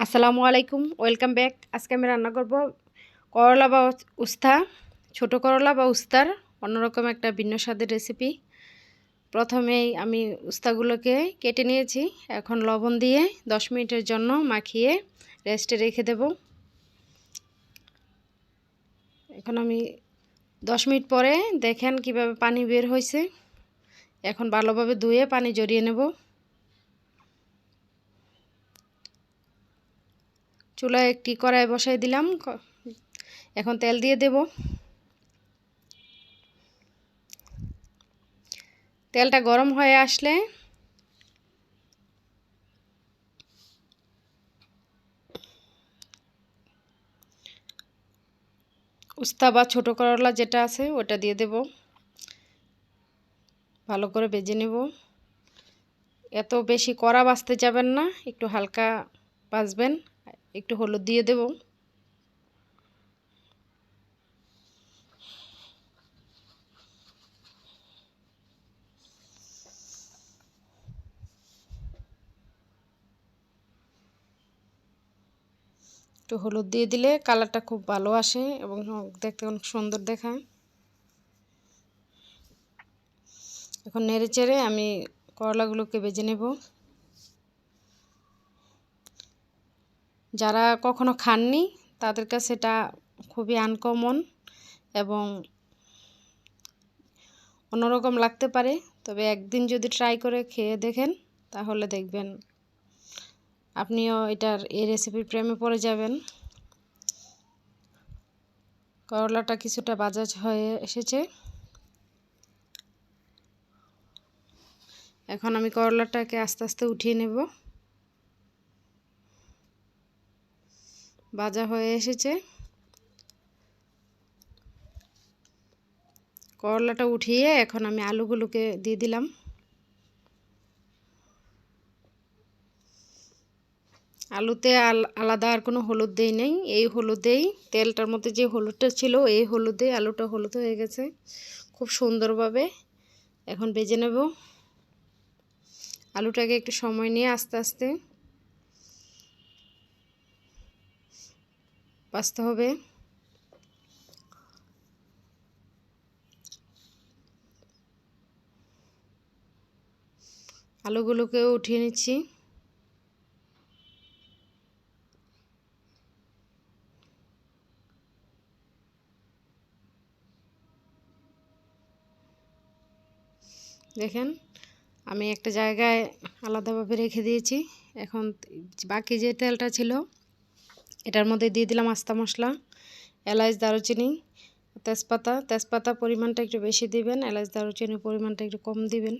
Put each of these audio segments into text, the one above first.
আসসালামু আলাইকুম, welcome back. আজকে আমি রান্না করব করলা বা উস্তা, ছোট করলা বা উস্তার অন্যরকম একটা ভিন্ন স্বাদের রেসিপি। প্রথমেই আমি উস্তাগুলোকে কেটে নিয়েছি। এখন লবণ দিয়ে 10 মিনিটের জন্য মাখিয়ে রেস্টে রেখে দেব। এখন আমি 10 মিনিট পরে দেখেন কিভাবে পানি বের হয়েছে। এখন ভালোভাবে ধুয়ে পানি ঝরিয়ে নেব। চুলায় একটি কড়াই বসাই দিলাম। এখন তেল দিয়ে দেব। তেলটা গরম হয়ে আসলে উস্তা বা ছোট করলা যেটা আছে ওটা দিয়ে দেব। ভালো করে ভেজে নেব। এত বেশি কড়া ভাজতে যাবেন না, একটু হালকা ভাজবেন। একটু হলুদ দিয়ে দেব। একটু হলুদ দিয়ে দিলে কালারটা খুব ভালো আসে এবং দেখতে অনেক সুন্দর দেখায়। এখন নেড়ে চেড়ে আমি করলাগুলোকে ভেজে নেব। যারা কখনো খাননি তাদের কাছে এটা খুবই আনকমন এবং অন্যরকম লাগতে পারে, তবে একদিন যদি ট্রাই করে খেয়ে দেখেন তাহলে দেখবেন আপনিও এই রেসিপির প্রেমে পড়ে যাবেন। করলাটা কিছুটা ভাজা হয়ে এসেছে। এখন আমি করলাটাকে আস্তে আস্তে উঠিয়ে নেব। ভাজা হয়ে এসেছে। করলাটা উঠিয়ে এখন আমি আলুগুলোকে দিয়ে দিলাম। আলুতে আলাদা আর কোনো হলুদ দেই নেই, এই হলুদেই, তেলটার মধ্যে যে হলুদটা ছিল এই হলুদে আলুটা হলুদ হয়ে গেছে খুব সুন্দরভাবে। এখন ভেজে নেব। আলুটাকে একটু সময় নিয়ে আস্তে আস্তে ভাজতে হবে। আলুগুলোকেও উঠিয়ে নিচ্ছি। দেখেন আমি একটা জায়গায় আলাদাভাবে রেখে দিয়েছি। এখন বাকি যে তেলটা ছিল এটার মধ্যে দিয়ে দিলাম আস্তা মশলা, এলাচ, দারুচিনি, তেজপাতা পরিমাণটা একটু বেশি দিবেন, এলাচ দারুচিনির পরিমাণটা একটু কম দিবেন।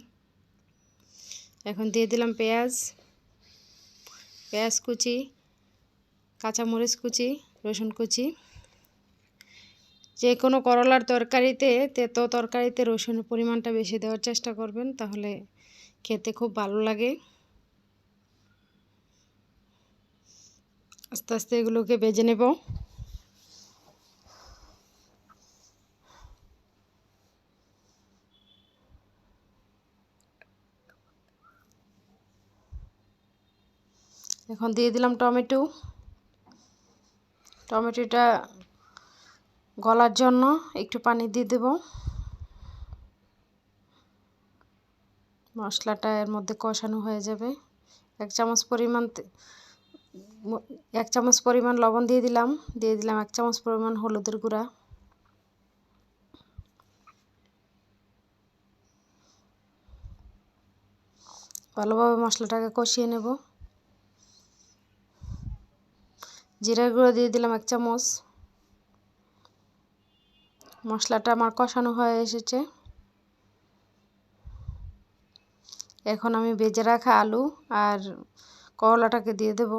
এখন দিয়ে দিলাম পেঁয়াজ কুচি, কাঁচামরিচ কুচি, রসুন কুচি। যে কোনো করলার তরকারিতে তরকারিতে রসুনের পরিমাণটা বেশি দেওয়ার চেষ্টা করবেন, তাহলে খেতে খুব ভালো লাগে। আস্তে আস্তে এগুলোকে ভেজে নেব। এখন দিয়ে দিলাম টমেটোটা গলার জন্য একটু পানি দিয়ে দেব। মশলাটা এর মধ্যে কষানো হয়ে যাবে। এক চামচ পরিমাণ লবণ দিয়ে দিলাম 1 চামচ পরিমাণ হলুদের গুঁড়া। ভালোভাবে মশলাটাকে কষিয়ে নেব। জিরার গুঁড়ো দিয়ে দিলাম 1 চামচ। মশলাটা আমার কষানো হয়ে এসেছে। এখন আমি ভেজে রাখা আলু আর করলাটাকে দিয়ে দেব।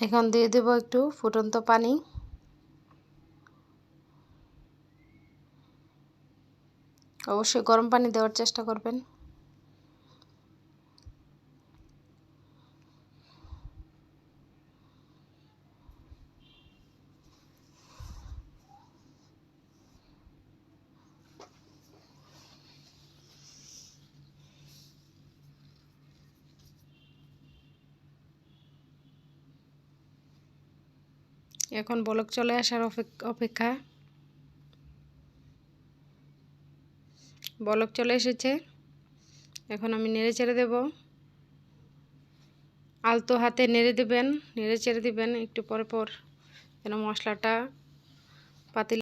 এখন দিয়ে দেব একটু ফুটন্ত পানি। অবশ্যই গরম পানি দেওয়ার চেষ্টা করবেন। এখন বলক চলে আসার অপেক্ষা। বলক চলে এসেছে, এখন আমি নেড়ে চেড়ে দেব। আলতো হাতে নেড়ে দেবেন, নেড়ে চেড়ে দিবেন একটু পর পর, যেন মশলাটা পাতিল